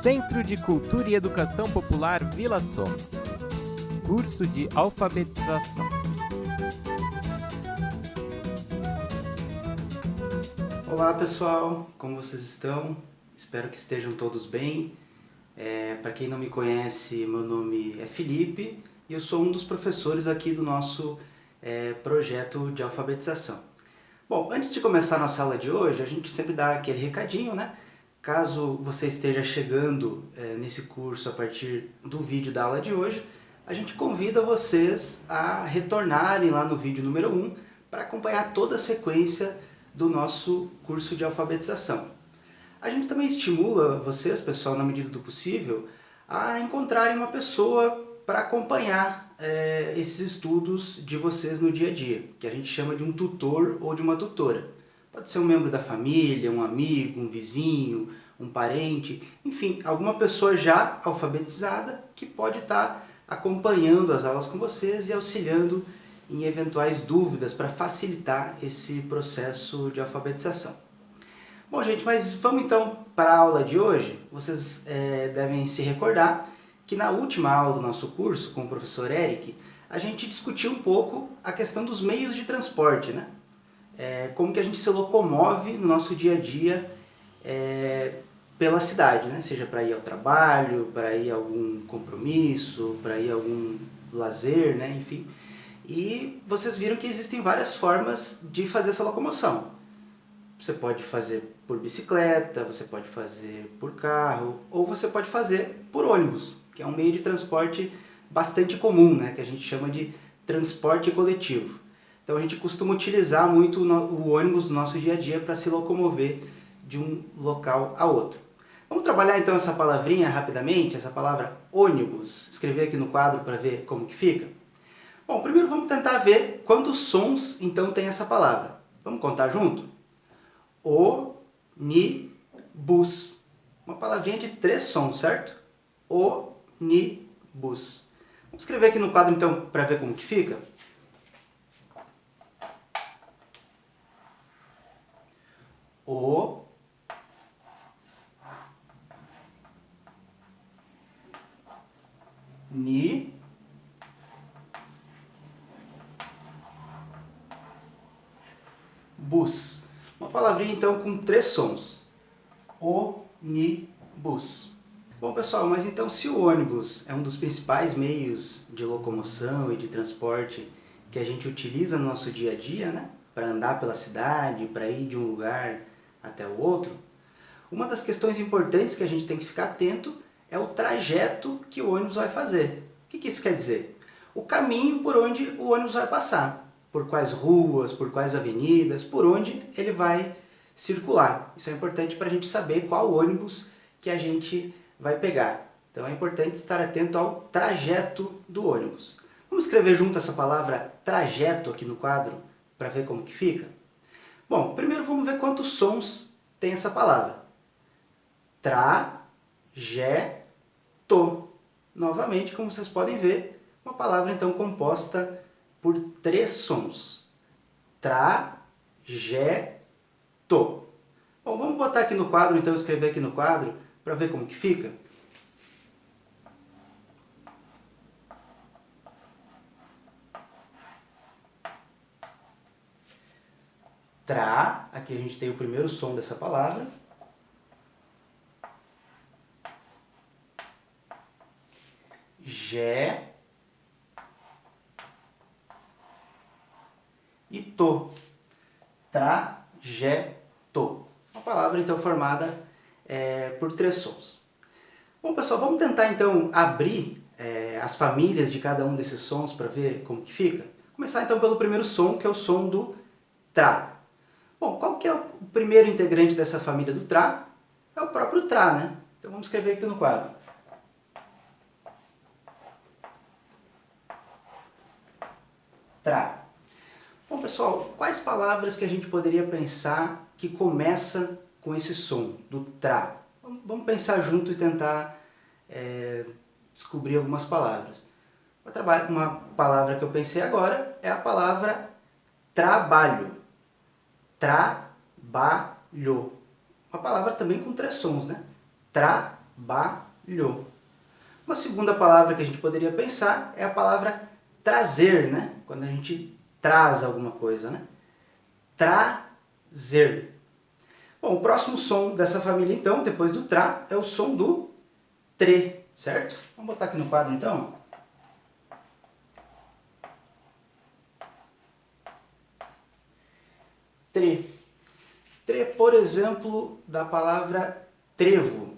Centro de Cultura e Educação Popular Vila Soma. Curso de alfabetização. Olá pessoal, como vocês estão? Espero que estejam todos bem. Para quem não me conhece, meu nome é Felipe e eu sou um dos professores aqui do nosso projeto de alfabetização. Bom, antes de começar a nossa aula de hoje, a gente sempre dá aquele recadinho, né? Caso você esteja chegando nesse curso a partir do vídeo da aula de hoje, a gente convida vocês a retornarem lá no vídeo número 1 para acompanhar toda a sequência do nosso curso de alfabetização. A gente também estimula vocês, pessoal, na medida do possível, a encontrarem uma pessoa para acompanhar esses estudos de vocês no dia a dia, que a gente chama de um tutor ou de uma tutora. Pode ser um membro da família, um amigo, um vizinho, um parente, enfim, alguma pessoa já alfabetizada que pode estar acompanhando as aulas com vocês e auxiliando em eventuais dúvidas para facilitar esse processo de alfabetização. Bom, gente, mas vamos então para a aula de hoje. Vocês devem se recordar que na última aula do nosso curso, com o professor Eric, a gente discutiu um pouco a questão dos meios de transporte, né? Como que a gente se locomove no nosso dia a dia pela cidade, né? Seja para ir ao trabalho, para ir a algum compromisso, para ir a algum lazer, né? Enfim. E vocês viram que existem várias formas de fazer essa locomoção. Você pode fazer por bicicleta, você pode fazer por carro, ou você pode fazer por ônibus, que é um meio de transporte bastante comum, né? Que a gente chama de transporte coletivo. Então a gente costuma utilizar muito o ônibus no nosso dia a dia para se locomover de um local a outro. Vamos trabalhar então essa palavrinha rapidamente, essa palavra ônibus. Escrever aqui no quadro para ver como que fica. Bom, primeiro vamos tentar ver quantos sons então tem essa palavra. Vamos contar junto? Ônibus. Uma palavrinha de 3 sons, certo? Ônibus. Vamos escrever aqui no quadro então para ver como que fica? O ni bus. Uma palavrinha então com 3 sons. Ônibus. Bom pessoal, mas então se o ônibus é um dos principais meios de locomoção e de transporte que a gente utiliza no nosso dia a dia, né? Para andar pela cidade, para ir de um lugar até o outro, uma das questões importantes que a gente tem que ficar atento é o trajeto que o ônibus vai fazer. O que isso quer dizer? O caminho por onde o ônibus vai passar. Por quais ruas, por quais avenidas, por onde ele vai circular. Isso é importante para a gente saber qual ônibus que a gente vai pegar. Então é importante estar atento ao trajeto do ônibus. Vamos escrever junto essa palavra trajeto aqui no quadro para ver como que fica? Bom, primeiro vamos ver quantos sons tem essa palavra. Trajeto. Novamente, como vocês podem ver, uma palavra então composta por 3 sons. Trajeto. Bom, vamos botar aqui no quadro, então escrever aqui no quadro, para ver como que fica. Aqui a gente tem o primeiro som dessa palavra. Jé e to. Trajeto. Uma palavra então formada por 3 sons. Bom pessoal, vamos tentar então abrir as famílias de cada um desses sons para ver como que fica? Começar então pelo primeiro som, que é o som do tra. Bom, qual que é o primeiro integrante dessa família do tra? É o próprio tra, né? Então vamos escrever aqui no quadro. Tra. Bom, pessoal, quais palavras que a gente poderia pensar que começa com esse som, do tra? Vamos pensar junto e tentar descobrir algumas palavras. Uma palavra que eu pensei agora é a palavra trabalho. Trabalho. Uma palavra também com 3 sons, né? Trabalho. trabalhou. Uma segunda palavra que a gente poderia pensar é a palavra trazer, né? Quando a gente traz alguma coisa, né? Trazer. Bom, o próximo som dessa família, então, depois do tra, é o som do tre, certo? Vamos botar aqui no quadro, então. Tre. Tre, por exemplo, da palavra trevo,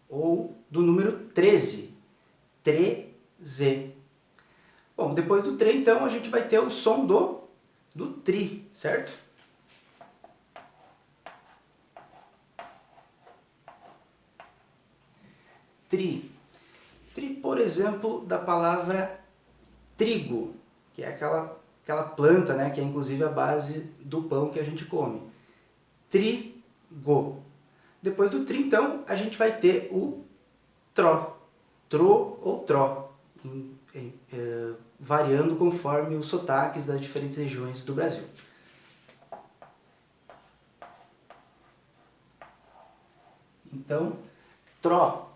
ou do número 13, treze. Bom, depois do tre, então, a gente vai ter o som do tri, certo? Tri. Tri, por exemplo, da palavra trigo, que é aquela planta, né, que é inclusive a base do pão que a gente come. Trigo. Depois do tri, então, a gente vai ter o tró. Tro ou tró, variando conforme os sotaques das diferentes regiões do Brasil. Então, tró.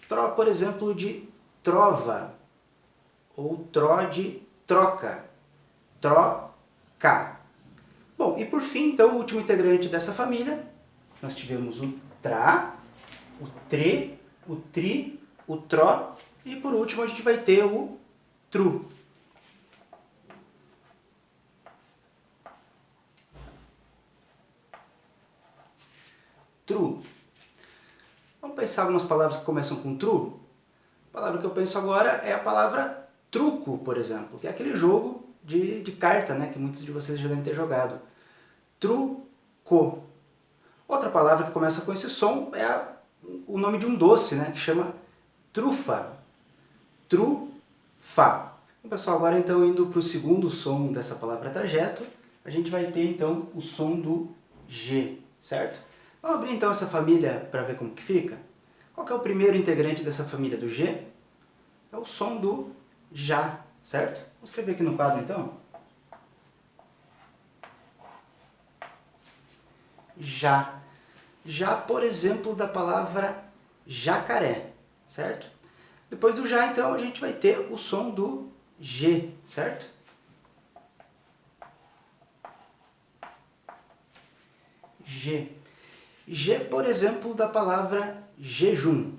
Tró, por exemplo, de trova, ou tró de troca, troca. Bom, e por fim, então, o último integrante dessa família, nós tivemos o tra, o tre, o tri, o tró, e por último a gente vai ter o tru. Tru. Vamos pensar algumas palavras que começam com tru? A palavra que eu penso agora é a palavra truco, por exemplo, que é aquele jogo de carta, né, que muitos de vocês já devem ter jogado. Truco. Outra palavra que começa com esse som é o nome de um doce, né, que chama trufa. Trufa. Bom, pessoal, agora então indo para o segundo som dessa palavra trajeto, a gente vai ter então o som do G, certo? Vamos abrir então essa família para ver como que fica? Qual que é o primeiro integrante dessa família do G? É o som do já, certo? Vou escrever aqui no quadro então. Já. Já, por exemplo, da palavra jacaré, certo? Depois do já, então, a gente vai ter o som do G, certo? G. G, por exemplo, da palavra jejum.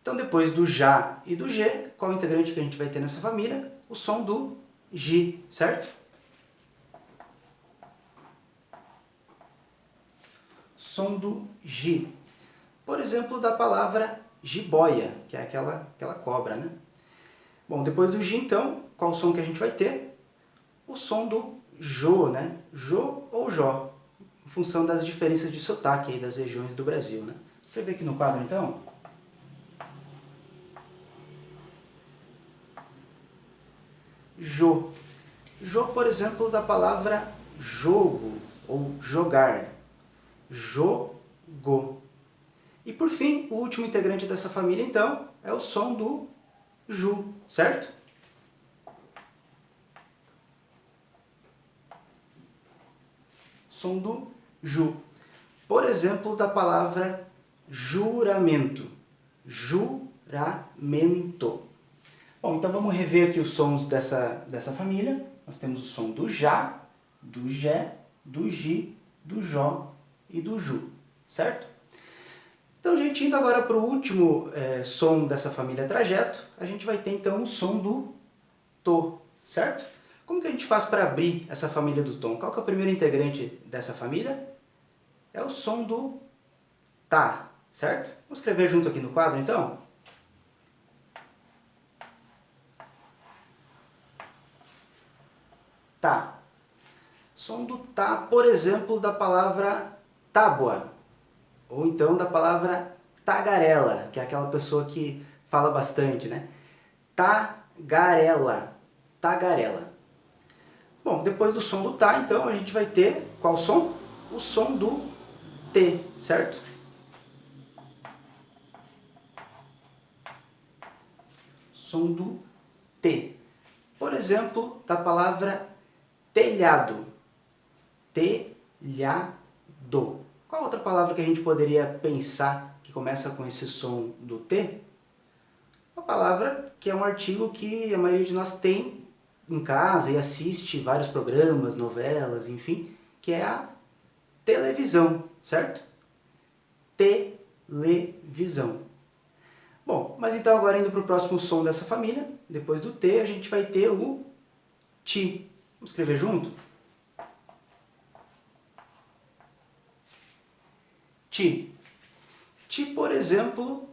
Então, depois do já e do G, qual o integrante que a gente vai ter nessa família? O som do G, certo? Som do G. Por exemplo, da palavra jiboia, que é aquela cobra, né? Bom, depois do G, então, qual o som que a gente vai ter? O som do Jô, né? Jô ou Jó, em função das diferenças de sotaque aí das regiões do Brasil, né? Vou escrever aqui no quadro, então. Jô. Jô, por exemplo, da palavra jogo ou jogar. Jogo. E por fim, o último integrante dessa família, então, é o som do Ju, certo? Som do Ju. Por exemplo, da palavra juramento. Juramento. Bom, então vamos rever aqui os sons dessa família. Nós temos o som do já, do jé, do gi, do jó e do ju, certo? Então, gente, indo agora para o último som dessa família trajeto, a gente vai ter então o som do to, certo? Como que a gente faz para abrir essa família do tom? Qual que é o primeiro integrante dessa família? É o som do tá, certo? Vamos escrever junto aqui no quadro, então? Tá. Som do tá, por exemplo, da palavra tábua, ou então da palavra tagarela, que é aquela pessoa que fala bastante, né? Tagarela, tagarela. Bom, depois do som do tá, então, a gente vai ter qual som? O som do T, certo? Som do T. Por exemplo, da palavra telhado. Telhado. Qual outra palavra que a gente poderia pensar que começa com esse som do T, uma palavra que é um artigo que a maioria de nós tem em casa e assiste vários programas, novelas, enfim, que é a televisão, certo? Televisão. Bom, mas então agora indo para o próximo som dessa família, depois do T a gente vai ter o Ti. Vamos escrever junto? Ti. Ti, por exemplo,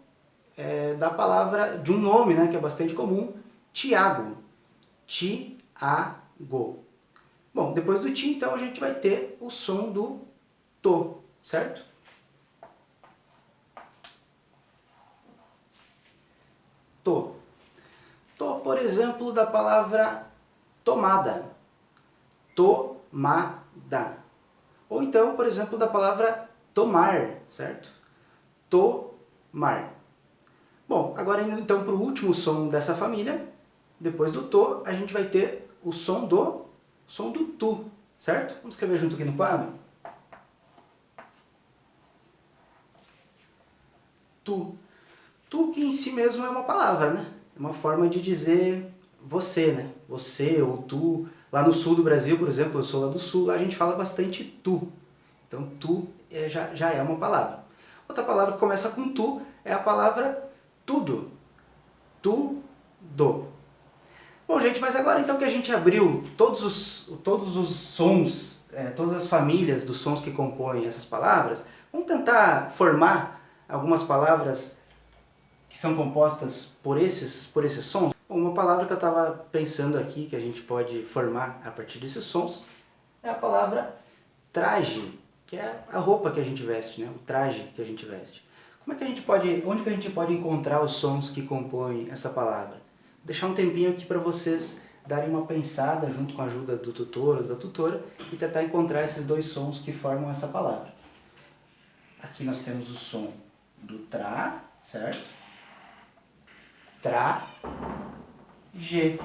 da palavra, de um nome, né, que é bastante comum, Tiago. Tiago. Bom, depois do Ti, então, a gente vai ter o som do To, certo? To. To, por exemplo, da palavra tomada. Tomada. Ou então, por exemplo, da palavra tomar, certo? Tomar. Bom, agora indo então para o último som dessa família, depois do to, a gente vai ter o som do tu, certo? Vamos escrever junto aqui no quadro? Tu. Tu que em si mesmo é uma palavra, né? É uma forma de dizer você, né? Você ou tu. Lá no sul do Brasil, por exemplo, eu sou lá do sul, lá a gente fala bastante tu. Então, tu já é uma palavra. Outra palavra que começa com tu é a palavra tudo. Tudo. Bom, gente, mas agora então que a gente abriu todos os sons, todas as famílias dos sons que compõem essas palavras, vamos tentar formar algumas palavras que são compostas por esses sons. Uma palavra que eu estava pensando aqui, que a gente pode formar a partir desses sons, é a palavra traje, que é a roupa que a gente veste, né? O traje que a gente veste. Onde que a gente pode encontrar os sons que compõem essa palavra? Vou deixar um tempinho aqui para vocês darem uma pensada junto com a ajuda do tutor ou da tutora e tentar encontrar esses dois sons que formam essa palavra. Aqui nós temos o som do tra, certo? Tra, G.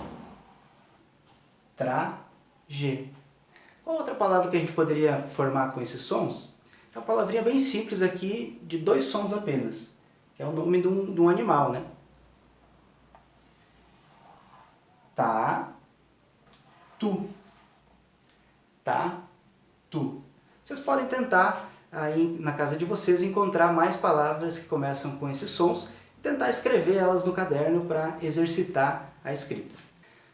Tra, G. Qual outra palavra que a gente poderia formar com esses sons? É uma palavrinha bem simples aqui, de dois sons apenas, que é o nome de um animal, né? Tá, tu. Tá, tu. Vocês podem tentar aí na casa de vocês encontrar mais palavras que começam com esses sons e tentar escrever elas no caderno para exercitar a escrita.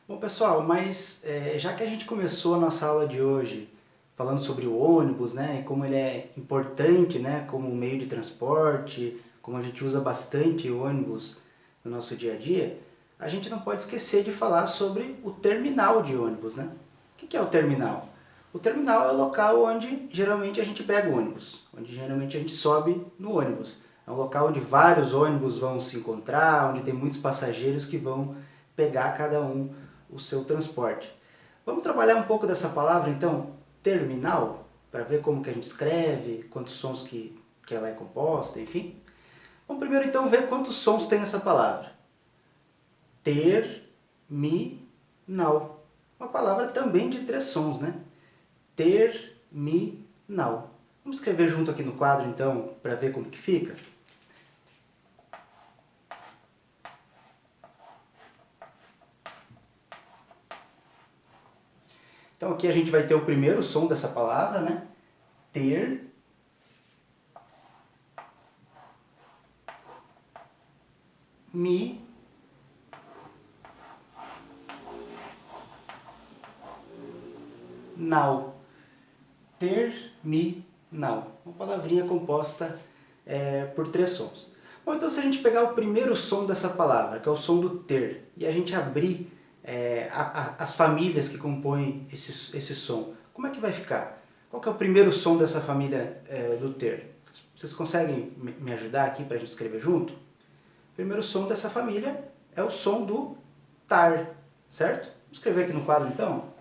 Bom, pessoal, mas já que a gente começou a nossa aula de hoje falando sobre o ônibus, né, e como ele é importante, né, como meio de transporte, como a gente usa bastante o ônibus no nosso dia a dia, a gente não pode esquecer de falar sobre o terminal de ônibus, né? O que é o terminal? O terminal é o local onde geralmente a gente pega o ônibus, onde geralmente a gente sobe no ônibus. É um local onde vários ônibus vão se encontrar, onde tem muitos passageiros que vão pegar cada um o seu transporte. Vamos trabalhar um pouco dessa palavra então, terminal, para ver como que a gente escreve, quantos sons que ela é composta, enfim. Vamos primeiro então ver quantos sons tem essa palavra. Terminal. Uma palavra também de 3 sons, né? Terminal. Vamos escrever junto aqui no quadro então, para ver como que fica? Então aqui a gente vai ter o primeiro som dessa palavra, né? Ter. Mi. Nau. Terminal. Uma palavrinha composta por 3 sons. Bom, então se a gente pegar o primeiro som dessa palavra, que é o som do ter, e a gente abrir as famílias que compõem esse som, como é que vai ficar? Qual que é o primeiro som dessa família do ter? Vocês conseguem me ajudar aqui para a gente escrever junto? O primeiro som dessa família é o som do tar, certo? Vamos escrever aqui no quadro então?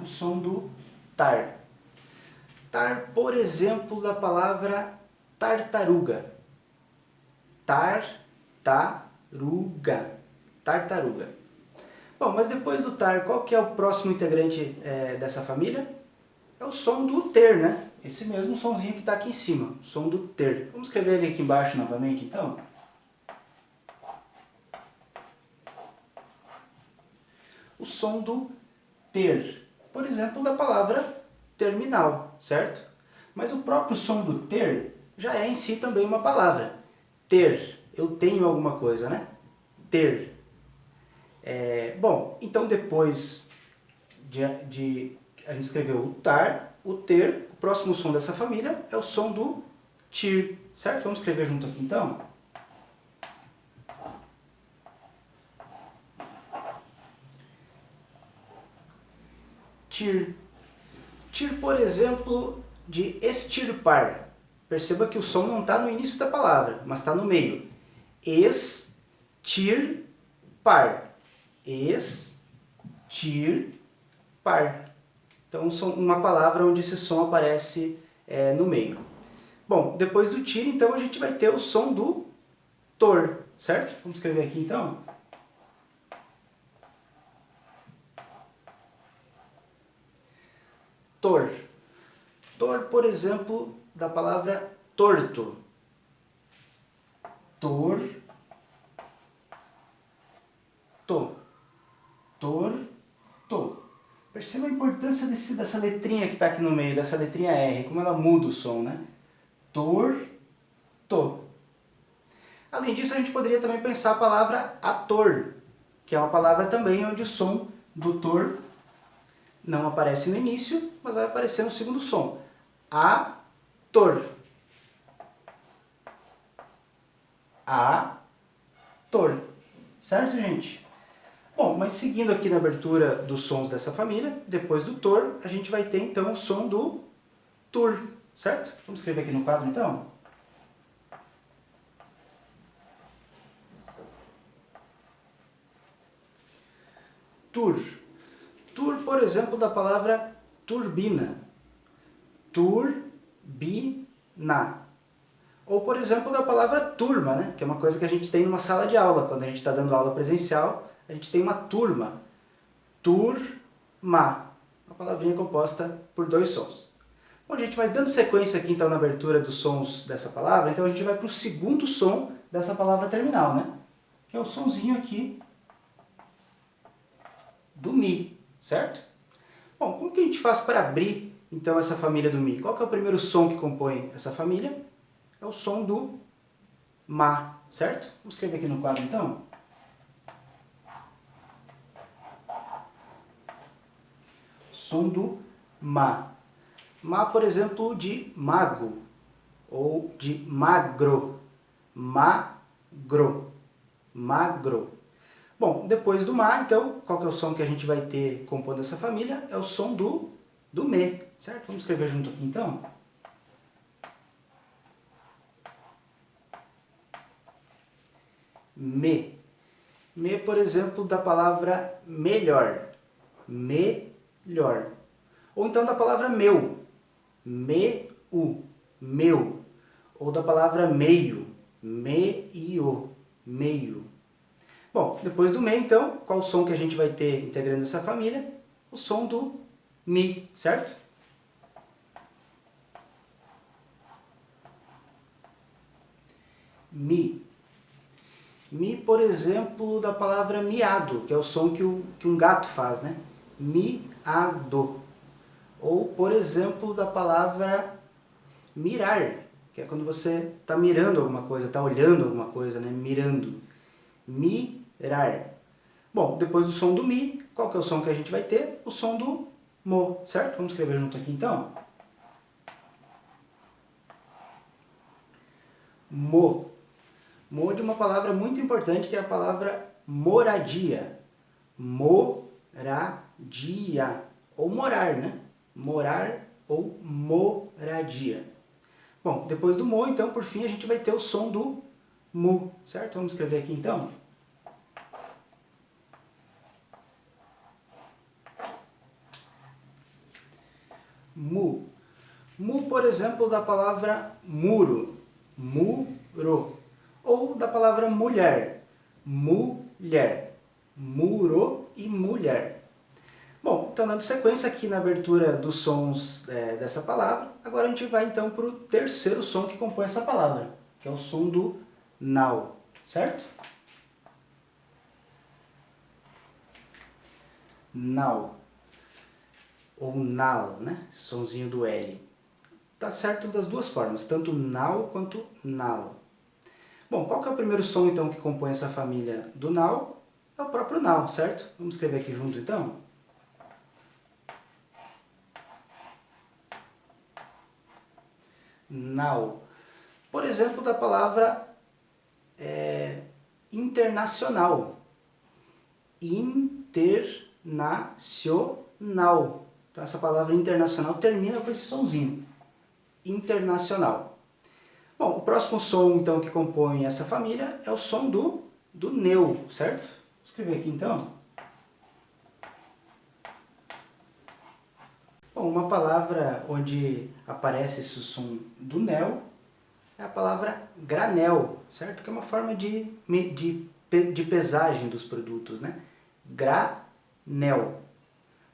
O som do tar. Tar, por exemplo, da palavra tartaruga. Tartaruga. Tartaruga. Bom, mas depois do tar, qual que é o próximo integrante dessa família? é o som do ter, né? Esse mesmo sonzinho que está aqui em cima, o som do ter. Vamos escrever ele aqui embaixo novamente, então? O som do ter. Por exemplo, da palavra terminal, certo? Mas o próprio som do ter já é em si também uma palavra. Ter. Eu tenho alguma coisa, né? Ter. Bom, então depois de a gente escreveu o tar, o ter, o próximo som dessa família é o som do tir, certo? Vamos escrever junto aqui então? Tir. Tir, por exemplo, de extirpar. Perceba que o som não está no início da palavra, mas está no meio. Extirpar. Extirpar. Então, uma palavra onde esse som aparece no meio. Bom, depois do tir, então, a gente vai ter o som do tor, certo? Vamos escrever aqui, então. Tor. Tor, por exemplo, da palavra torto. Torto. Torto. Perceba a importância dessa letrinha que está aqui no meio, dessa letrinha R, como ela muda o som, né? Torto. Além disso, a gente poderia também pensar a palavra ator, que é uma palavra também onde o som do tor não aparece no início, mas vai aparecer no segundo som. Ator. Ator. Certo, gente? Bom, mas seguindo aqui na abertura dos sons dessa família, depois do tor, a gente vai ter então o som do tur, certo? Vamos escrever aqui no quadro então? Tur. Tur, por exemplo, da palavra turbina. Turbina. Ou, por exemplo, da palavra turma, né? Que é uma coisa que a gente tem numa sala de aula. Quando a gente está dando aula presencial, a gente tem uma turma. Turma. Uma palavrinha composta por dois sons. Bom, gente, mas dando sequência aqui, então, na abertura dos sons dessa palavra, então a gente vai para o segundo som dessa palavra terminal, né? Que é o sonzinho aqui do Mi, certo? Bom, como que a gente faz para abrir, então, essa família do Mi? Qual que é o primeiro som que compõe essa família? É o som do Ma, certo? Vamos escrever aqui no quadro, então. Som do Ma. Ma, por exemplo, de mago, ou de magro. Magro. Magro. Bom, depois do Ma, então, qual que é o som que a gente vai ter compondo essa família? É o som do Me, certo? Vamos escrever junto aqui, então. Me. Me, por exemplo, da palavra melhor. Melhor. Ou então da palavra meu. Meu. Meu. Ou da palavra meio. Meio. Meio. Bom, depois do me, então, qual o som que a gente vai ter integrando essa família? O som do Mi, certo? Mi. Mi, por exemplo, da palavra miado, que é o som que um gato faz, né? Miado. Ou, por exemplo, da palavra mirar, que é quando você está mirando alguma coisa, está olhando alguma coisa, né? Mirando. Mirar. Bom, depois do som do Mi, qual que é o som que a gente vai ter? O som do Mo, certo? Vamos escrever junto aqui, então. Mo. Mo de uma palavra muito importante, que é a palavra moradia. Moradia. Ou morar, né? Morar ou moradia. Bom, depois do Mo, então, por fim, a gente vai ter o som do Mu, certo? Vamos escrever aqui, então. Mu. Mu, por exemplo, da palavra muro. Muro. Ou da palavra mulher. Mulher. Muro e mulher. Bom, então dando sequência aqui na abertura dos sons dessa palavra, agora a gente vai então para o terceiro som que compõe essa palavra, que é o som do nau, certo? Nau, ou nal, né? Sonzinho do L. Tá certo das duas formas, tanto nau quanto nal. Bom, qual que é o primeiro som então que compõe essa família do nau? É o próprio nau, certo? Vamos escrever aqui junto então? Nau. Por exemplo, da palavra internacional. Internacional. Então essa palavra internacional termina com esse sonzinho. Internacional. Bom, o próximo som então que compõe essa família é o som do neu, certo? Vou escrever aqui então. Bom, uma palavra onde aparece esse som do neu é a palavra granel, certo? Que é uma forma de pesagem dos produtos, né? Granel.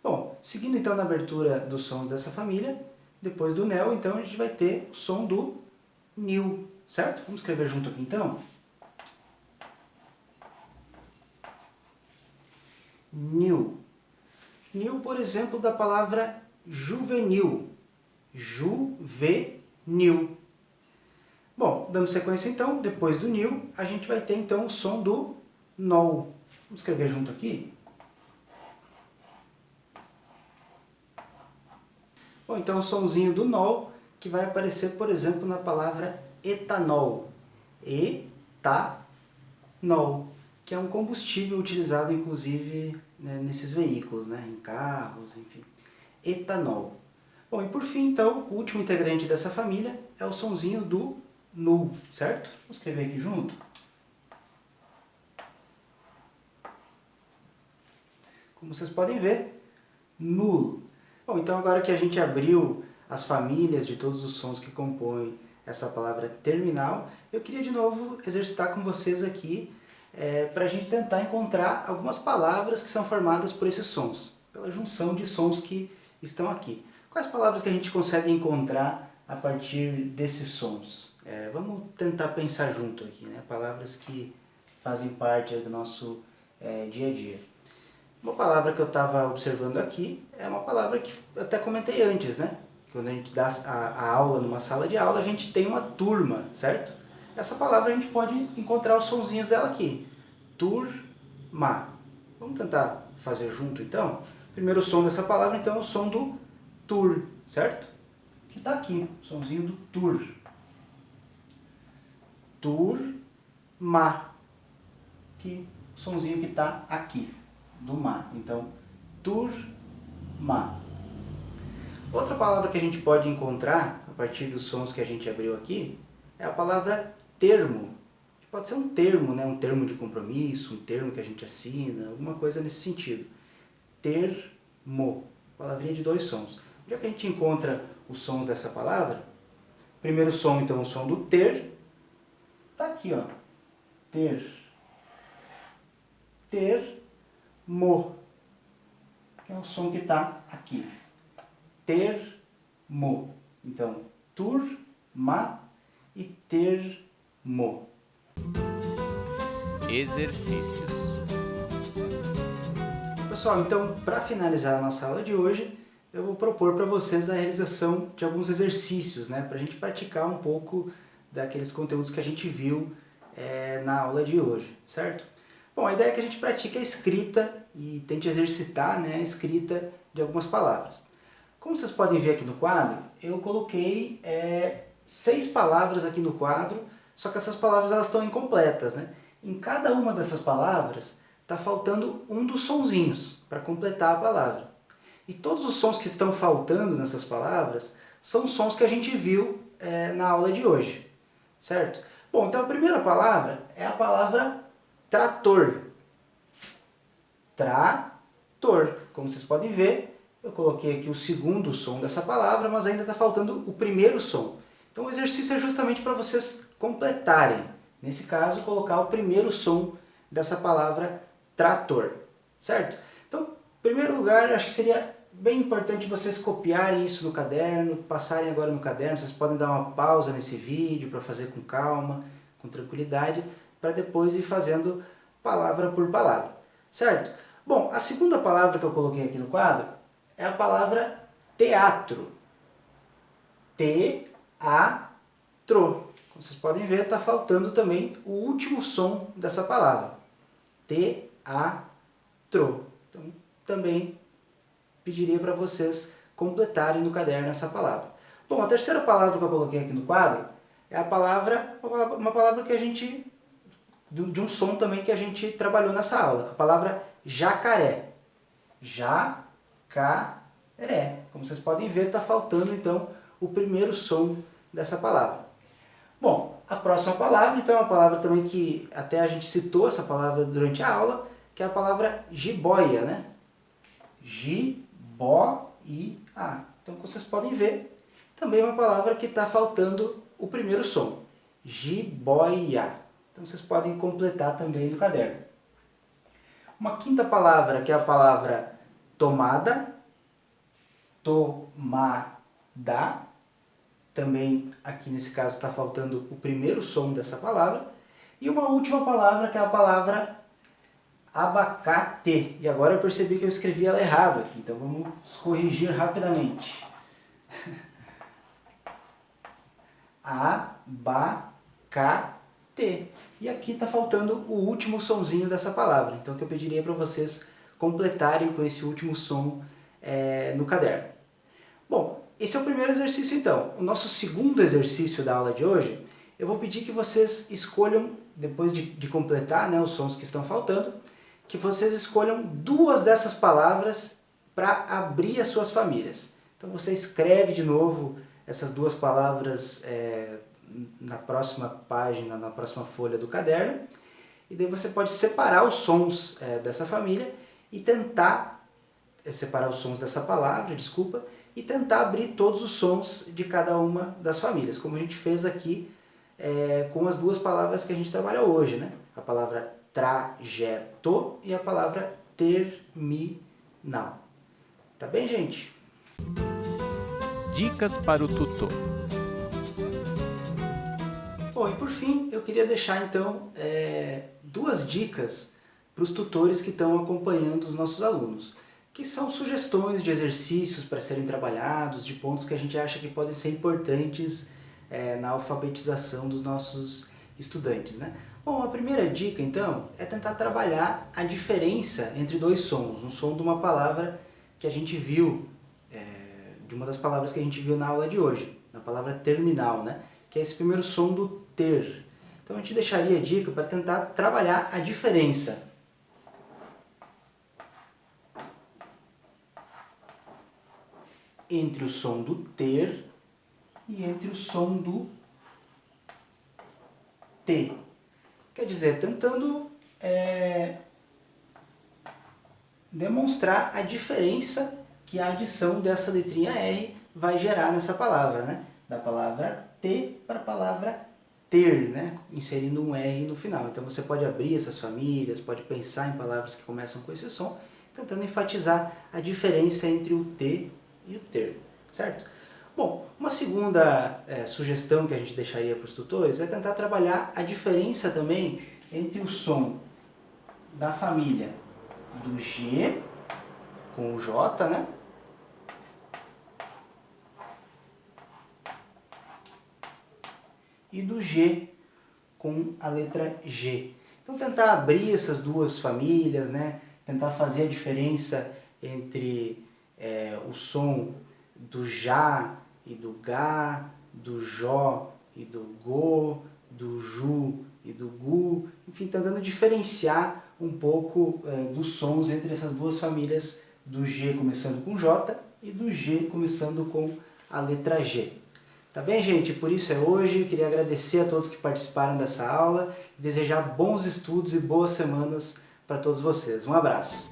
Bom, seguindo então na abertura dos sons dessa família, depois do nel, então a gente vai ter o som do niu, certo? Vamos escrever junto aqui então? Niu. Niu, por exemplo, da palavra juvenil. Juvenil. Bom, dando sequência então, depois do niu, a gente vai ter então o som do nol. Vamos escrever junto aqui? Bom, então o sonzinho do nol, que vai aparecer, por exemplo, na palavra etanol. Etanol, que é um combustível utilizado, inclusive, né, nesses veículos, né, em carros, enfim. Etanol. Bom, e por fim, então, o último integrante dessa família é o sonzinho do nu, certo? Vamos escrever aqui junto? Como vocês podem ver, nul. Bom, então agora que a gente abriu as famílias de todos os sons que compõem essa palavra terminal, eu queria de novo exercitar com vocês aqui para a gente tentar encontrar algumas palavras que são formadas por esses sons, pela junção de sons que estão aqui. Quais palavras que a gente consegue encontrar a partir desses sons? Vamos tentar pensar junto aqui, né? Palavras que fazem parte do nosso dia a dia. Uma palavra que eu estava observando aqui é uma palavra que eu até comentei antes, né? Quando a gente dá a aula numa sala de aula, a gente tem uma turma, certo? Essa palavra a gente pode encontrar os sonzinhos dela aqui. Turma. Vamos tentar fazer junto então? O primeiro som dessa palavra então é o som do tur, certo? Que está aqui, o sonzinho do tur. Turma. Que o sonzinho que está aqui. Do ma. Então, turma. Outra palavra que a gente pode encontrar a partir dos sons que a gente abriu aqui é a palavra termo. Que pode ser um termo, né? Um termo de compromisso, um termo que a gente assina, alguma coisa nesse sentido. Termo. Palavrinha de dois sons. Onde é que a gente encontra os sons dessa palavra? Primeiro som, então, o som do ter. Tá aqui, ó. Ter. Ter. Mo, que é o som que está aqui. Termo. Então, turma e termo. Exercícios. Pessoal, então, para finalizar a nossa aula de hoje, eu vou propor para vocês a realização de alguns exercícios, né, para a gente praticar um pouco daqueles conteúdos que a gente viu na aula de hoje, certo? Bom, a ideia é que a gente pratique a escrita e tente exercitar, né, a escrita de algumas palavras. Como vocês podem ver aqui no quadro, eu coloquei 6 palavras aqui no quadro, só que essas palavras elas estão incompletas, né? Em cada uma dessas palavras está faltando um dos sonzinhos para completar a palavra. E todos os sons que estão faltando nessas palavras são sons que a gente viu na aula de hoje, certo? Bom, então a primeira palavra é a palavra trator. Trator. Como vocês podem ver, eu coloquei aqui o segundo som dessa palavra, mas ainda está faltando o primeiro som. Então o exercício é justamente para vocês completarem. Nesse caso, colocar o primeiro som dessa palavra trator. Certo? Então, primeiro lugar, acho que seria bem importante vocês copiarem isso no caderno, passarem agora no caderno. Vocês podem dar uma pausa nesse vídeo para fazer com calma, com tranquilidade, para depois ir fazendo palavra por palavra, certo? Bom, a segunda palavra que eu coloquei aqui no quadro é a palavra teatro. Teatro. Como vocês podem ver, está faltando também o último som dessa palavra. Teatro. Então, também pediria para vocês completarem no caderno essa palavra. Bom, a terceira palavra que eu coloquei aqui no quadro é uma palavra que a gente, de um som também que a gente trabalhou nessa aula, a palavra jacaré. Jacaré. Como vocês podem ver, está faltando então o primeiro som dessa palavra. Bom, a próxima palavra, então, é uma palavra também que até a gente citou essa palavra durante a aula, que é a palavra jiboia, né? Jiboia. Então, como vocês podem ver, também é uma palavra que está faltando o primeiro som. Jiboia. Então, vocês podem completar também no caderno. Uma quinta palavra, que é a palavra tomada. Tomada. Também, aqui nesse caso, está faltando o primeiro som dessa palavra. E uma última palavra, que é a palavra abacate. E agora eu percebi que eu escrevi ela errado aqui, então vamos corrigir rapidamente. Abacate. E aqui está faltando o último sonzinho dessa palavra, então que eu pediria para vocês completarem com esse último som no caderno. Bom, esse é o primeiro exercício então. O nosso segundo exercício da aula de hoje, eu vou pedir que vocês escolham, depois de completar, né, os sons que estão faltando, que vocês escolham duas dessas palavras para abrir as suas famílias. Então você escreve de novo essas duas palavras na próxima página, na próxima folha do caderno, e daí você pode separar os sons dessa família e tentar separar os sons dessa palavra, desculpa, e tentar abrir todos os sons de cada uma das famílias, como a gente fez aqui com as duas palavras que a gente trabalha hoje, né? A palavra trajeto e a palavra terminal. Tá bem, gente? Dicas para o tutor. Bom, e por fim, eu queria deixar então duas dicas para os tutores que estão acompanhando os nossos alunos, que são sugestões de exercícios para serem trabalhados, de pontos que a gente acha que podem ser importantes na alfabetização dos nossos estudantes, né? Bom, a primeira dica, então, é tentar trabalhar a diferença entre dois sons. Um som de uma palavra que a gente viu, de uma das palavras que a gente viu na aula de hoje, na palavra terminal, né? Que é esse primeiro som do ter. Então a gente deixaria a dica para tentar trabalhar a diferença entre o som do ter e entre o som do T. Quer dizer, tentando demonstrar a diferença que a adição dessa letrinha R vai gerar nessa palavra, né? Da palavra T para a palavra ter, né? Inserindo um R no final. Então você pode abrir essas famílias, pode pensar em palavras que começam com esse som, tentando enfatizar a diferença entre o T e o ter, certo? Bom, uma segunda sugestão que a gente deixaria para os tutores é tentar trabalhar a diferença também entre o som da família do G com o J, né? E do G com a letra G. Então tentar abrir essas duas famílias, né? Tentar fazer a diferença entre o som do Já e do Gá, do Jó e do Go, do Ju e do Gu, enfim, tentando diferenciar um pouco dos sons entre essas duas famílias, do G começando com J e do G começando com a letra G. Tá bem, gente? Por isso é hoje. Eu queria agradecer a todos que participaram dessa aula e desejar bons estudos e boas semanas para todos vocês. Um abraço!